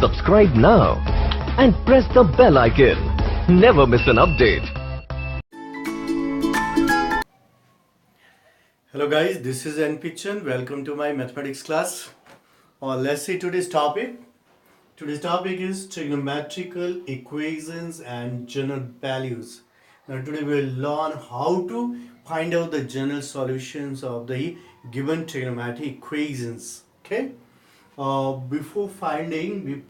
subscribe now and press the bell icon. Never miss an update. Hello guys, this is N Pichon. Welcome to my mathematics class. Let's see today's topic. Today's topic is trigonometrical equations and general values. Now today we'll learn how to find out the general solutions of the given trigonometric equations. Okay. Before finding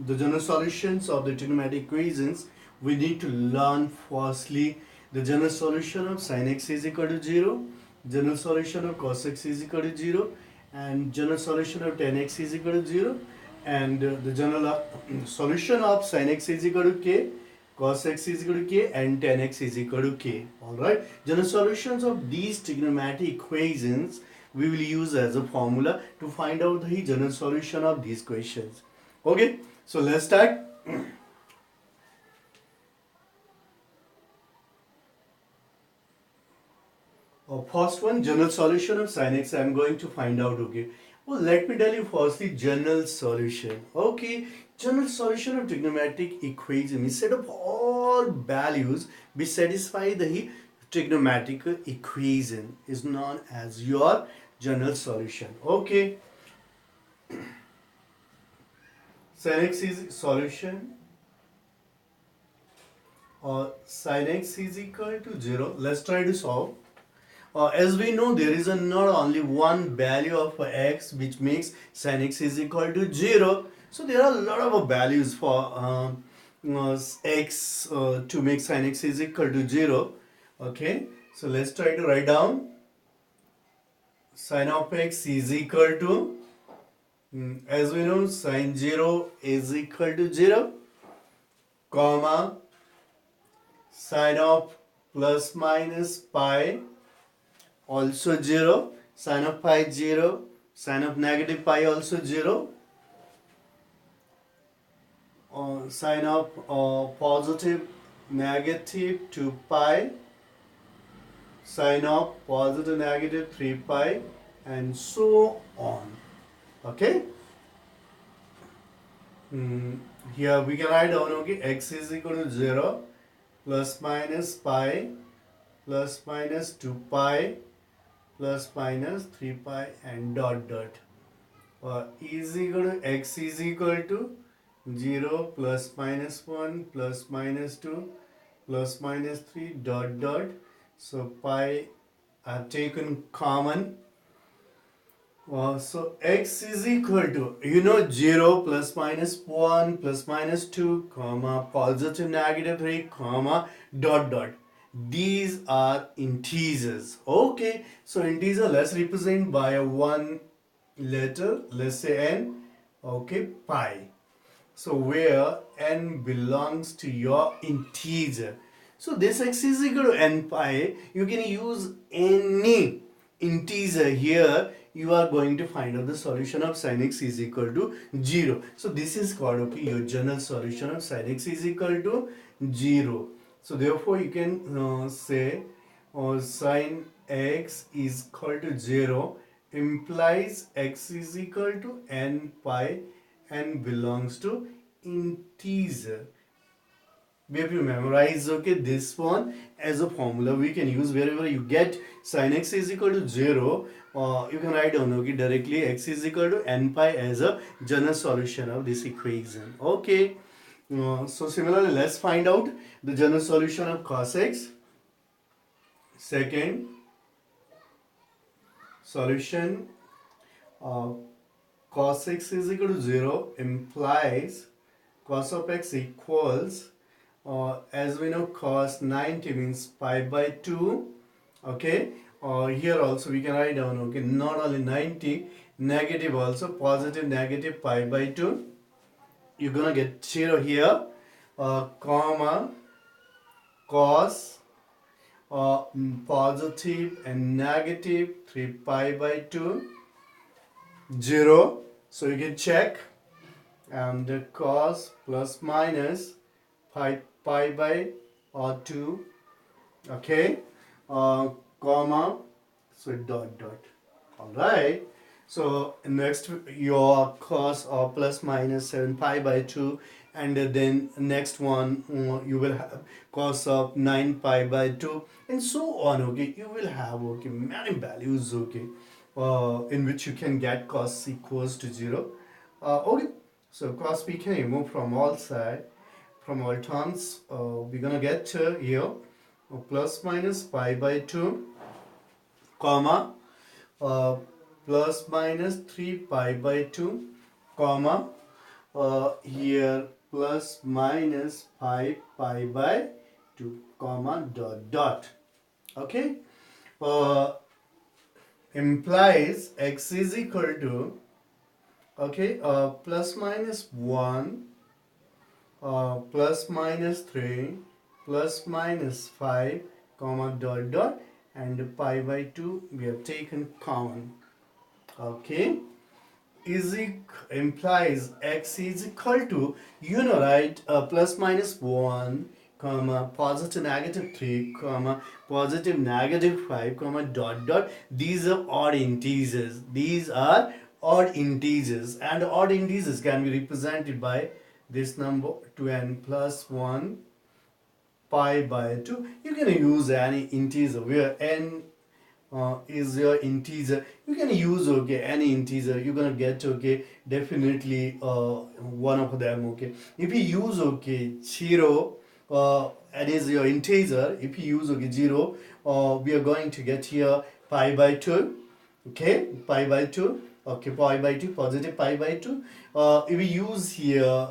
the general solutions of the trigonometric equations, we need to learn firstly the general solution of sin x is equal to 0, general solution of cos x is equal to 0, and general solution of tan x is equal to 0, and the general solution of sin x is equal to k, cos x is equal to k, and tan x is equal to k. Alright, general solutions of these trigonometric equations we will use as a formula to find out the general solution of these questions. Okay, so let's start. First one, general solution of sin x I am going to find out. Okay, well, let me tell you firstly general solution. Okay, general solution of trigonometric equation is set of all values which satisfy the trigonometric equation is known as your general solution. Okay, sin x is solution or sin x is equal to 0. Let's try to solve. As we know, there is not only one value of x which makes sin x is equal to 0. So there are a lot of values for x to make sin x is equal to 0. Okay, so let's try to write down sin of x is equal to, as we know, sin 0 is equal to 0, comma, sin of plus minus pi also 0, sin of pi 0, sin of negative pi also 0, sin of positive negative 2 pi, sin of positive negative 3 pi, and so on. Okay, here we can write down, okay, x is equal to 0 plus minus pi plus minus 2 pi plus minus 3 pi and dot dot is equal to x is equal to 0 plus minus 1 plus minus 2 plus minus 3 dot dot. So pi are taken common. So x is equal to, 0 plus minus 1 plus minus 2 comma positive negative 3 comma dot dot. These are integers. Okay, so integer let's represent by a one letter, let's say n. Okay, pi. So where n belongs to your integer. So this x is equal to n pi. You can use any integer here. You are going to find out the solution of sin x is equal to 0. So this is called, okay, your general solution of sin x is equal to 0. So therefore you can say sin x is equal to 0 implies x is equal to n pi and belongs to integer. We have to memorize, okay, this one as a formula we can use wherever you get sin x is equal to 0. You can write down, okay, directly x is equal to n pi as a general solution of this equation. Okay, so similarly let's find out the general solution of cos x. Second solution of cos x is equal to 0 implies cos of x equals, as we know, cos 90 means pi by 2. Okay, here also we can write down, okay, not only 90, negative also, positive negative pi by 2. You're gonna get 0 here, comma cos positive and negative 3 pi by 2, 0. So you can check, and the cos plus minus pi by 2, okay, comma, so dot dot. All right, So next your cos of plus minus 7 pi by 2, and then next one you will have cos of 9 pi by 2, and so on. Okay, you will have okay many values, okay, in which you can get cos equals to 0. Okay, so cos we can remove from all side, from all terms. We're gonna get here plus minus pi by 2, comma uh, plus minus 3 pi by 2, comma here plus minus pi by 2, comma dot dot. Okay, uh, implies x is equal to, okay, plus minus 1, plus minus 3, plus minus 5, comma dot dot, and pi by 2 we have taken common. Okay, implies x is equal to, you know, right, plus minus 1, comma positive negative 3, comma positive negative 5, comma dot dot. These are odd integers. These are odd integers, and odd integers can be represented by this number 2n plus 1 pi by 2. You can use any integer where n is your integer. You can use okay any integer. You're gonna get okay definitely one of them. Okay, if you use okay 0, and is your integer. If you use okay 0, we are going to get here pi by 2. Okay, pi by 2. Okay, pi by 2, positive pi by 2. If we use here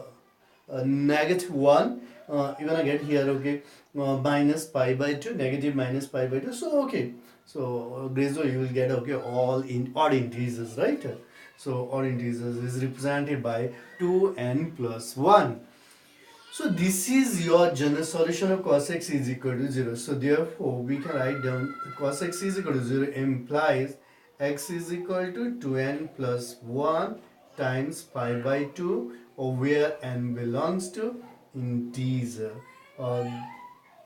negative 1, you're gonna get here okay minus pi by 2, negative minus pi by 2. So okay, so gradually you will get okay all in odd integers, right? So odd integers is represented by 2n plus 1. So this is your general solution of cos x is equal to 0. So therefore we can write down cos x is equal to 0 implies x is equal to 2n plus 1 times pi by 2, or where n belongs to integer.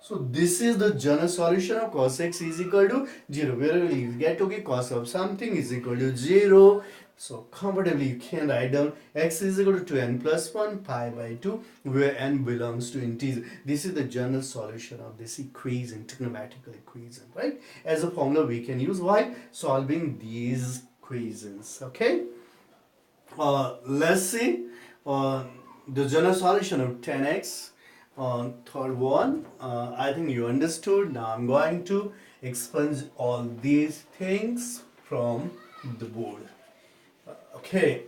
So this is the general solution of cos x is equal to 0, where you get okay cos of something is equal to 0. So comfortably you can write down x is equal to 2n plus 1 pi by 2, where n belongs to integer. This is the general solution of this equation, trigonometrical equation, right? As a formula we can use while solving these equations. Okay, let's see the general solution of 10x. Third one, I think you understood. Now I'm going to expunge all these things from the board. Okay,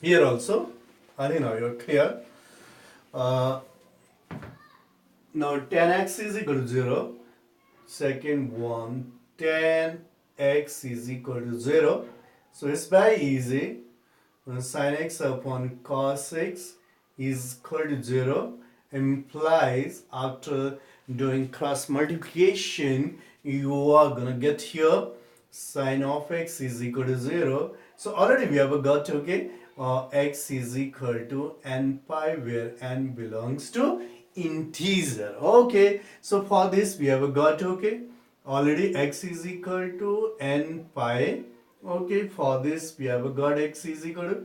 here also, I think now you're clear. Now 10x is equal to 0. Second one, 10x is equal to 0. So it's very easy. Sin x upon cos x is equal to 0 implies after doing cross multiplication you are gonna get here sin of x is equal to 0. So already we have got okay x is equal to n pi, where n belongs to integer. Okay, so for this we have got okay already x is equal to n pi. Okay, for this we have got x is equal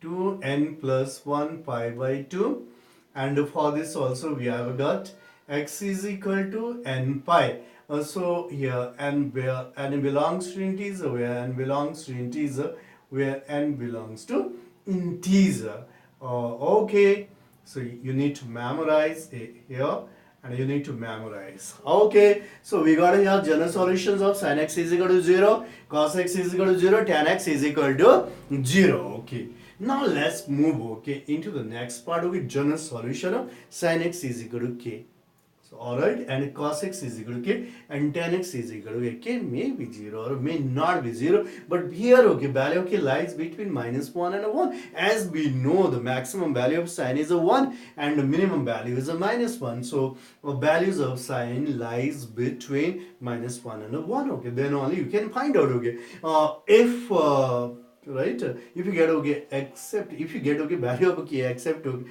to n plus 1 pi by 2, and for this also we have got x is equal to n pi. So here n, where n belongs to integer, where n belongs to integer, where n belongs to integer. Okay, so you need to memorize it here, and you need to memorize. Okay, so we got here general solutions of sin x is equal to 0, cos x is equal to 0, tan x is equal to 0. Okay, now let's move okay into the next part of the general solution of sin x is equal to k. So alright, and cos x is equal to k, and tan x is equal to k may be 0 or may not be 0, but here okay value of k lies between minus 1 and a 1. As we know, the maximum value of sin is a 1 and the minimum value is a minus 1. So values of sin lies between minus 1 and a 1. Okay, then only you can find out okay if right? If you get okay, except if you get okay value of okay, except okay,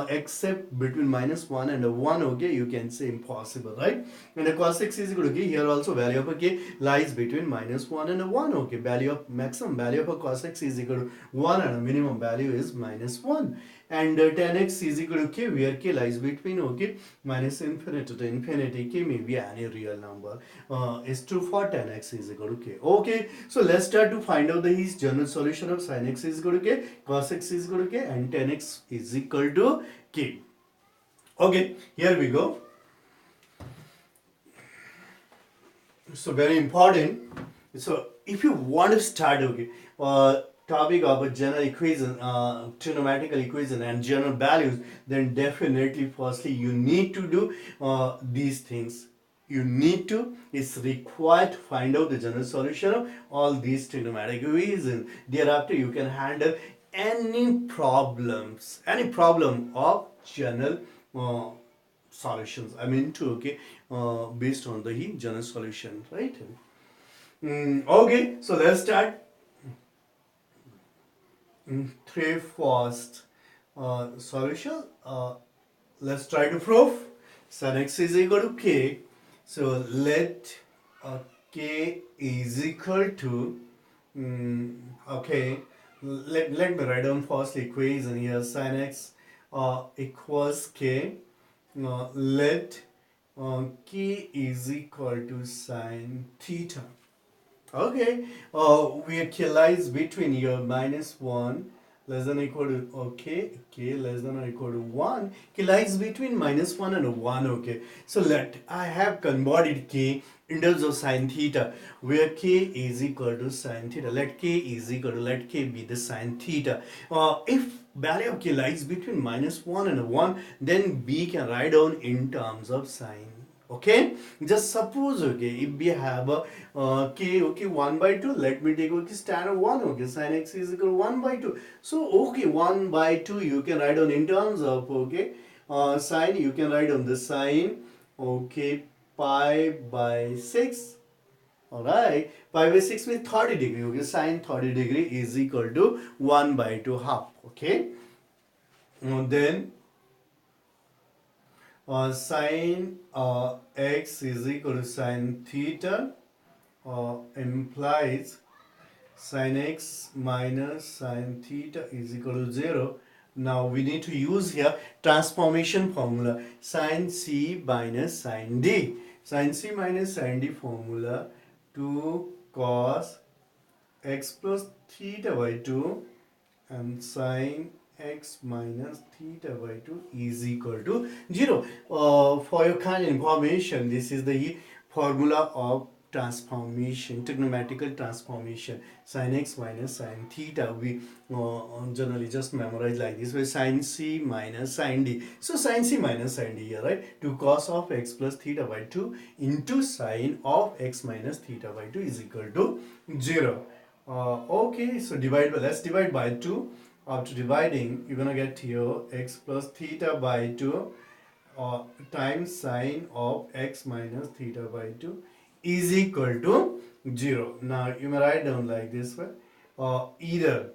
except between -1 and a 1, okay, you can say impossible, right? And the cos x is equal to okay, here also value of okay lies between -1 and a 1, okay, value of maximum value of a cos x is equal to 1 and a minimum value is -1. And tan x is equal to k, where k lies between okay minus infinity to infinity. K may be any real number. Is true for tan x is equal to k. Okay, so let's start to find out the his general solution of sin x is equal to k, cos x is equal to k, and tan x is equal to k. Okay, here we go. So very important. So if you want to start okay, topic of a general equation, trigonometrical equation and general values, then definitely firstly you need to do these things. You need to, it's required to find out the general solution of all these trigonometric equations. Thereafter you can handle any problem of general solutions. I mean to okay, based on the general solution, right? Okay, so let's start. Three first solution. Let's try to prove sin x is equal to k. So let k is equal to okay. Let me write down first equation here. Sin x equals k. Let k is equal to sin theta. Okay, where k lies between here -1 less than or equal to okay, k less than or equal to 1, k lies between -1 and 1, okay. So let I have converted k in terms of sin theta, where k is equal to sin theta. Let k is equal to, let k be the sin theta. If value of k lies between -1 and 1, then we can write down in terms of sin. Okay, just suppose okay, if we have a k okay 1 by 2, let me take okay standard 1, okay, sin x is equal to 1 by 2. So okay, 1 by 2 you can write down in terms of okay sine, you can write down the sine okay pi by 6. Alright, pi by 6 means 30 degree, okay, sine 30 degree is equal to 1 by 2 half, okay. Then sine x is equal to sine theta implies sin x minus sin theta is equal to 0. Now we need to use here transformation formula, sin c minus sin d. Sin c minus sin d formula, 2 cos x plus theta by 2 and sin x minus theta by 2 is equal to 0. For your kind information, this is the formula of transformation, trigonometrical transformation. Sin x minus sin theta, we generally just memorize like this way, sin c minus sin d. So sin c minus sin d here, right? 2 cos of x plus theta by 2 into sin of x minus theta by 2 is equal to 0. Okay, so let's divide by 2. After dividing, you're gonna get here x plus theta by 2 times sine of x minus theta by 2 is equal to 0. Now you may write down like this way, either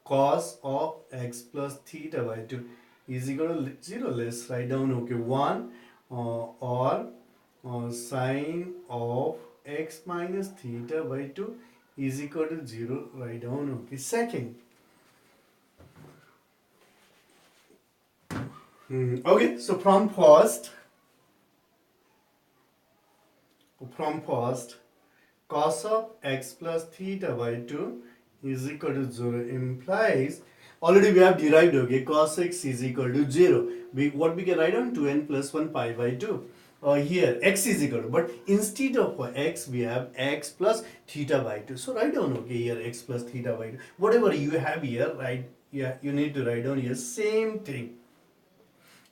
cos of x plus theta by 2 is equal to 0. Let's write down okay 1 or sine of x minus theta by 2 is equal to 0. Write down okay second. Okay, so from first, cos of x plus theta by 2 is equal to 0 implies, already we have derived okay, cos x is equal to 0. What we can write down, 2n plus 1 pi by 2. Here x is equal to, but instead of x we have x plus theta by 2. So write down okay here x plus theta by 2. Whatever you have here, right? Yeah, you need to write down here same thing.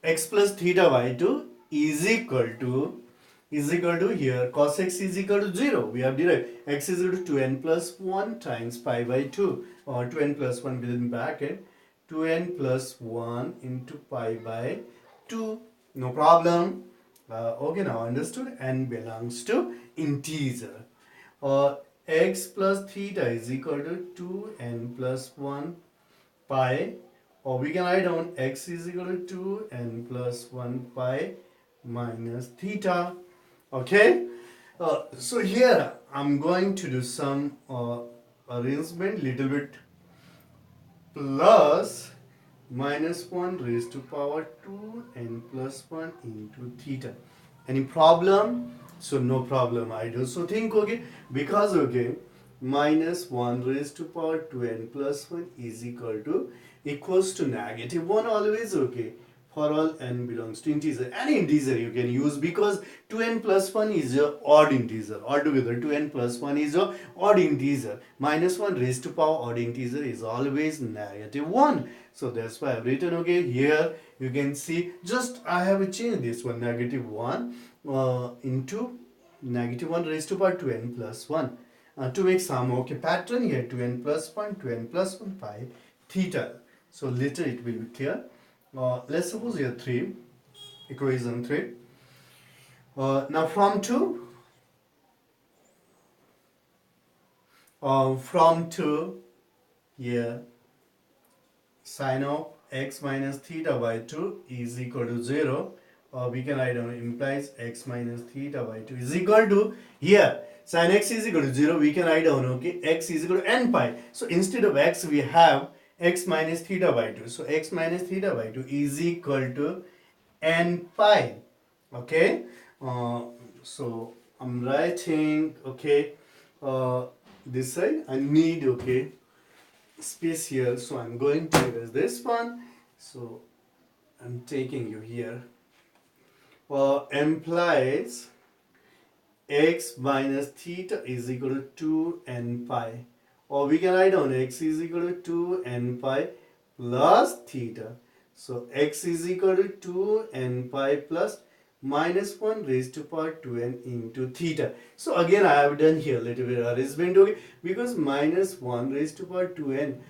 X plus theta by 2 is equal to here cos x is equal to 0. We have derived x is equal to 2n plus 1 times pi by 2, or 2n plus 1 within bracket, 2n plus 1 into pi by 2. No problem. Okay, now understood. N belongs to integer. x plus theta is equal to 2n plus 1 pi, or we can write down x is equal to 2n plus 1 pi minus theta. Okay, so here I'm going to do some arrangement little bit. Plus minus 1 raised to power 2 and plus 1 into theta. Any problem? So no problem. I also think, okay, because, okay, minus 1 raised to power 2 and plus 1 is equals to negative 1 always, okay, for all n belongs to integer. Any integer you can use, because 2n plus 1 is a odd integer. Altogether 2n plus 1 is a odd integer. Minus 1 raised to power odd integer is always negative 1. So that's why I've written, okay, here you can see, just I have changed this one, negative 1 into negative 1 raised to power 2n plus 1. To make some, okay, pattern here, 2n plus 1, 2n plus 1 pi theta. So later it will be clear. Let's suppose here 3, equation 3. Now from 2 here, sine of x minus theta by 2 is equal to 0. We can write down implies x minus theta by 2 is equal to, here sine x is equal to 0, we can write down, okay, x is equal to n pi. So instead of x we have x minus theta by 2. So x minus theta by 2 is equal to n pi. Okay, so I'm writing, okay, this side I need, okay, space here, so I'm going to erase this one. So I'm taking you here. Implies x minus theta is equal to 2 n pi, or we can write down x is equal to 2 n pi plus theta. So x is equal to 2 n pi plus minus 1 raised to power 2n into theta. So again I have done here little bit arrangement, okay, because minus 1 raised to power 2n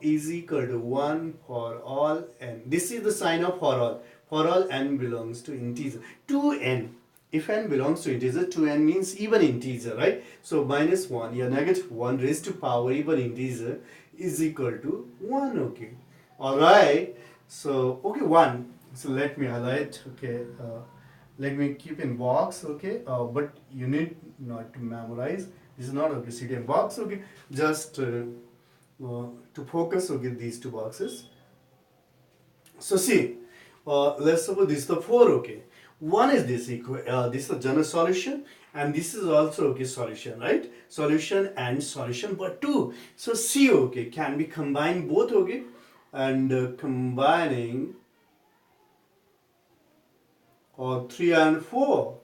is equal to 1 for all n. This is the sign of for all n belongs to integer. 2n, if n belongs to integer, 2n means even integer, right? So minus 1, yeah, negative 1 raised to power even integer is equal to 1, okay. Alright, so, okay, 1. So let me highlight, okay, let me keep in box, okay, but you need not to memorize. This is not, okay, city in box, okay, just to focus, okay, these two boxes. So see, let's suppose this is the 4, okay. One is this this is the general solution, and this is also, okay, solution, right? Solution and solution, but 2. So C, okay, can be combined both, okay, and combining 3 and 4.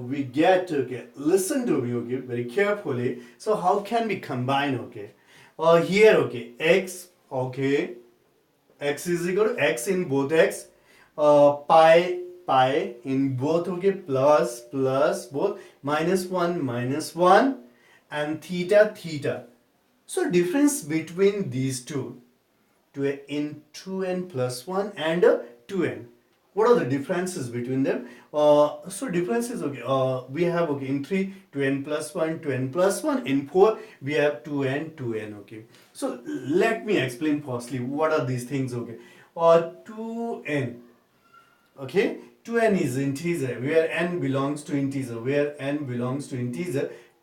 We get, okay, listen to me, okay, very carefully. So how can we combine, okay? Here, okay, x, okay, x is equal to x in both x, pi in both, okay, plus both, minus 1, and theta. So difference between these two, in 2n plus 1 and 2n. What are the differences between them? So differences, okay, we have, okay, in 3, 2n plus 1, 2n plus 1. In 4, we have 2n, okay. So let me explain firstly what are these things, okay. 2n, okay, 2n is integer, where n belongs to integer,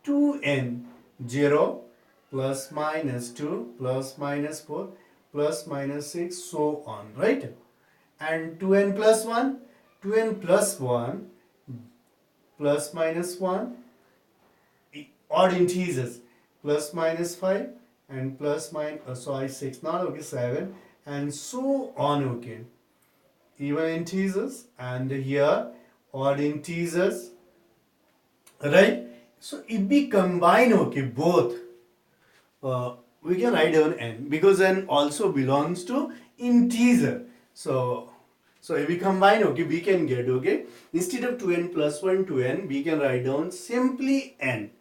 2n, 0, plus minus 2, plus minus 4, plus minus 6, so on, right? And 2n plus 1, plus minus 1, odd integers, plus minus 5 and plus minus, 6, not, okay, 7, and so on, okay. Even integers, and here odd integers, right? So if we combine, okay, both, we can write down n, because n also belongs to integer. So if we combine, okay, we can get, okay, instead of 2n plus 1, 2n, we can write down simply n.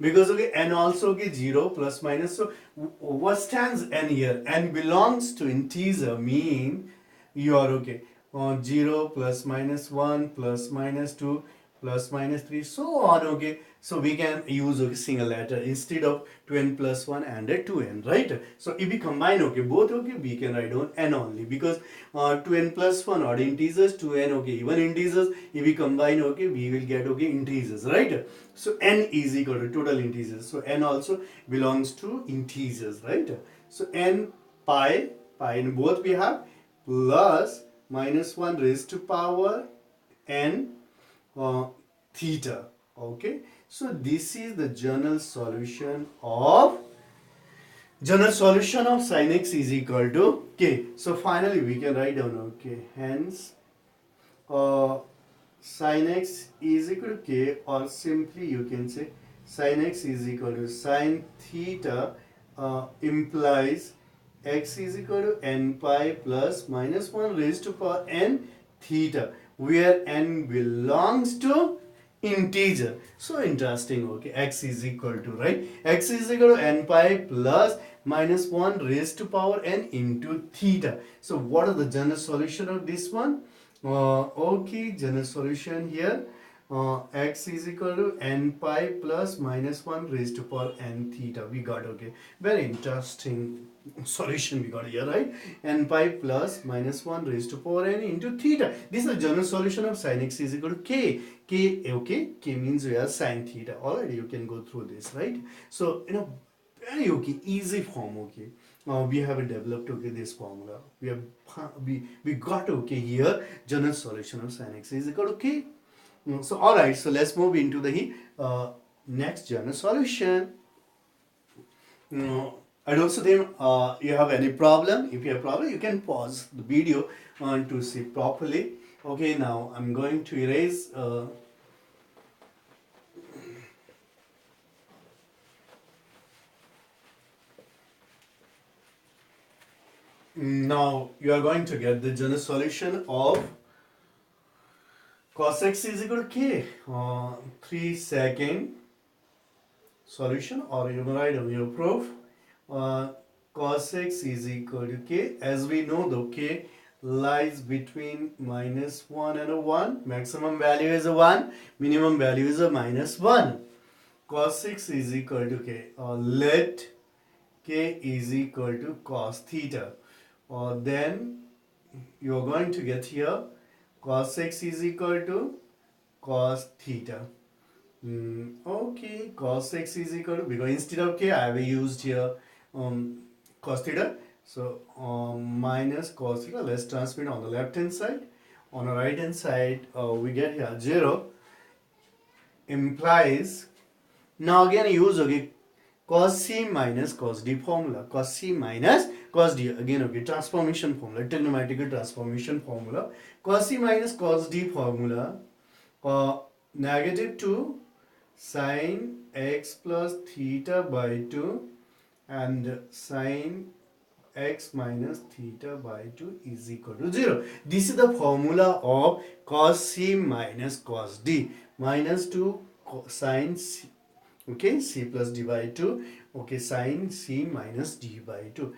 Because, okay, n also, okay, 0, plus minus. So what stands n here? N belongs to integer, mean you are, okay, 0, plus minus 1, plus minus 2, plus minus 3, so on, okay. So we can use a single letter instead of 2n plus 1 and a 2n, right? So if we combine both, we can write down n only, because 2n plus 1 odd integers, 2n even integers. If we combine, we will get integers, right? So n is equal to total integers. So n also belongs to integers, right? So n pi in both we have, plus minus 1 raised to power n theta. Okay, so this is the general solution of sin x is equal to k. So finally we can write down, hence sin x is equal to k, or simply you can say sin x is equal to sin theta implies x is equal to n pi plus minus 1 raised to power n theta, where n belongs to integer. So interesting, x is equal to, right, x is equal to n pi plus minus 1 raised to power n into theta. So what are the general solution of this one? General solution here, x is equal to n pi plus minus 1 raised to power n theta. We got, very interesting solution we got here, right? N pi plus minus 1 raised to power n into theta. This is the general solution of sin x is equal to k. K means we have sin theta. Already you can go through this, right? So, very easy form, we have developed this formula. We got here general solution of sin x is equal to k. So alright, so let's move into the next general solution. I don't think you have any problem. If you have problem, you can pause the video to see properly. Okay, now I'm going to erase now you are going to get the general solution of cos x is equal to k. 3-second solution, or you can write on your proof. Cos x is equal to k. As we know, the k lies between minus 1 and a 1. Maximum value is a 1. Minimum value is a minus 1. Cos x is equal to k. Let k is equal to cos theta. Then you are going to get here cos x is equal to cos theta. Cos x is equal to, because instead of k I have used here cos theta. So minus cos theta, let's transmit on the left hand side. On the right hand side, we get here 0 implies, now again use cos c minus cos d formula. Cos c minus cos d, again transformation formula, trigonometrical transformation formula. Cos c minus cos d formula, negative 2 sin x plus theta by 2 and sin x minus theta by 2 is equal to 0. This is the formula of cos c minus cos d. Minus 2 sin c, c plus d by 2, sin c minus d by 2.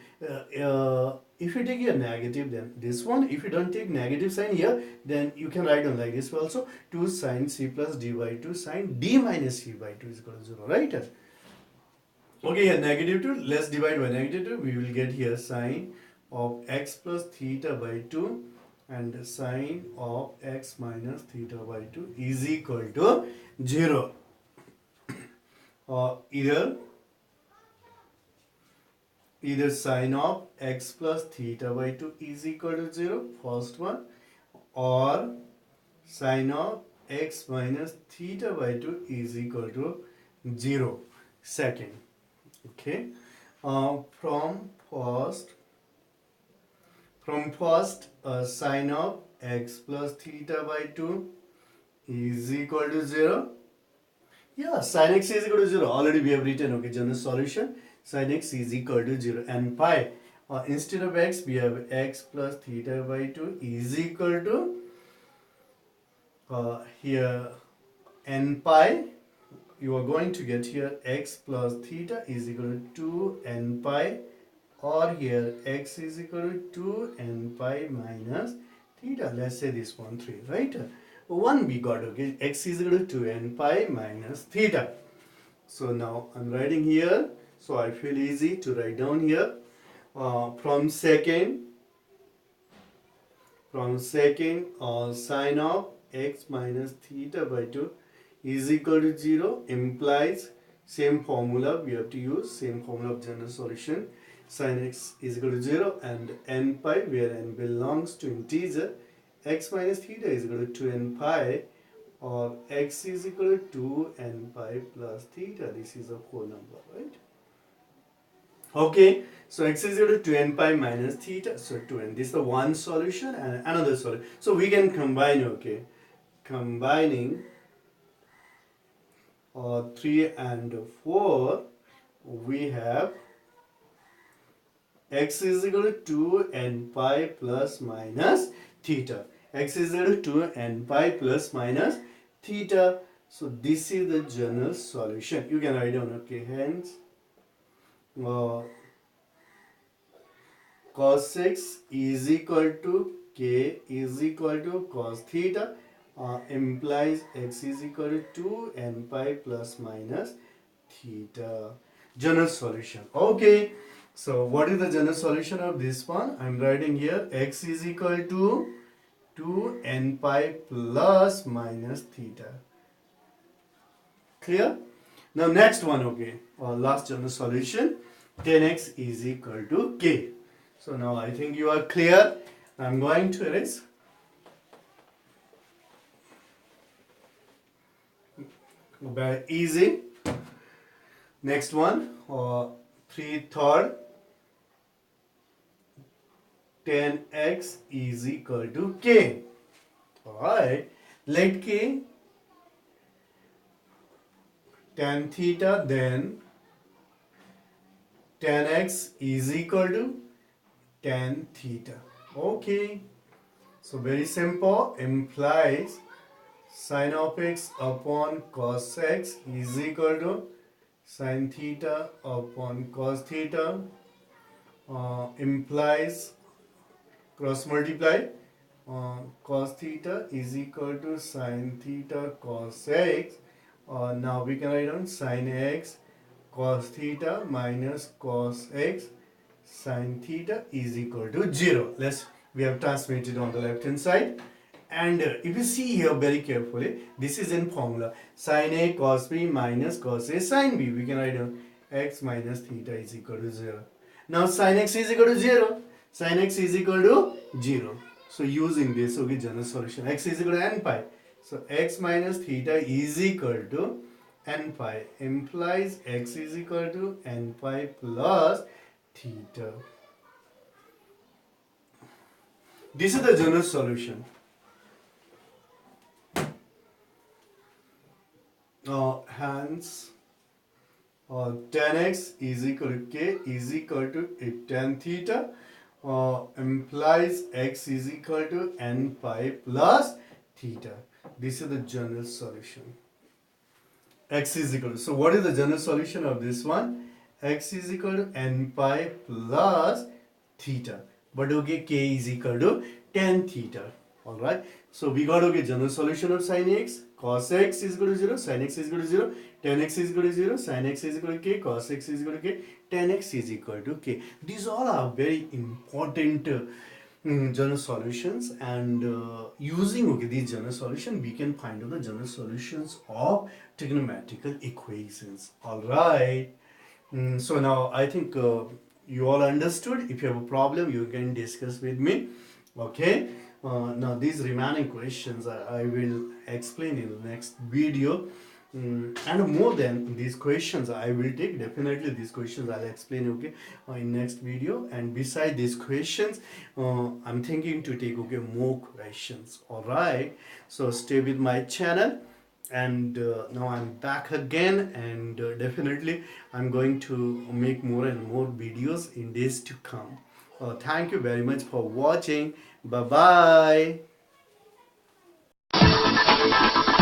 If you take a negative, then this one. If you don't take negative sign here, then you can write on like this also. 2 sin c plus d by 2 sin d minus c by 2 is equal to 0, right? Here negative 2, let's divide by negative 2. We will get here sin of x plus theta by 2 and sin of x minus theta by 2 is equal to 0. Either sin of x plus theta by 2 is equal to 0, first one, or sin of x minus theta by 2 is equal to 0, second. From first, sin of x plus theta by 2 is equal to 0. Sin x is equal to 0. Already we have written, general solution. Sin x is equal to 0 and pi. Instead of x, we have x plus theta by 2 is equal to here n pi. You are going to get here x plus theta is equal to 2n pi, or here x is equal to 2n pi minus theta. Let's say this one 3, right? 1 we got, okay, x is equal to 2n pi minus theta. So now I'm writing here, so I feel easy to write down here. From second, sine of x minus theta by 2 is equal to 0 implies same formula we have to use, same formula of general solution. Sin x is equal to 0 and n pi, where n belongs to integer, x minus theta is equal to 2n pi, or x is equal to 2n pi plus theta. This is a whole number, right? Okay, so x is equal to 2n pi minus theta, so 2n. This is the one solution and another solution. So we can combine, okay, combining 3 and 4, we have x is equal to 2n pi plus minus theta. X is equal to 2n pi plus minus theta. So this is the general solution. You can write down, okay, hence cos x is equal to k is equal to cos theta, implies x is equal to 2n pi plus minus theta. General solution. Okay, so what is the general solution of this one? I'm writing here x is equal to 2n pi plus minus theta. Clear? Now next one, okay, last general solution, 10x is equal to k. So now I think you are clear. I'm going to erase. Very easy. Next one, 3/3 10x is equal to k. Alright, let k tan theta, then tan x is equal to tan theta. Okay, so very simple, implies sin of x upon cos x is equal to sin theta upon cos theta, implies cross multiply, cos theta is equal to sin theta cos x. Now we can write down sin x cos theta minus cos x sin theta is equal to 0. We have transmitted on the left hand side. And if you see here very carefully, this is in formula sin a cos b minus cos a sin b. We can write down x minus theta is equal to 0. Now sin x is equal to 0. Sin x is equal to 0. So using this, okay, general solution, x is equal to n pi. So x minus theta is equal to n pi, implies x is equal to n pi plus theta. This is the general solution. Hence 10x is equal to k is equal to tan theta, implies x is equal to n pi plus theta. This is the general solution. X is equal to, so what is the general solution of this one? X is equal to n pi plus theta, but okay, k is equal to tan theta. Alright, so we got, okay, general solution of sin x, cos x is equal to 0, sin x is equal to 0, tan x is equal to 0, sin x is equal to k, cos x is equal to k, tan x is equal to k. These all are very important general solutions, and using, okay, these general solutions, we can find out the general solutions of trigonometrical equations. Alright, so now I think you all understood. If you have a problem, you can discuss with me. Okay, now these remaining questions I will explain in the next video. And more than these questions I will take, definitely these questions I'll explain, okay, in next video. And beside these questions, I'm thinking to take, okay, more questions. Alright, so stay with my channel. And now I'm back again, and definitely I'm going to make more and more videos in days to come. Thank you very much for watching. Bye bye.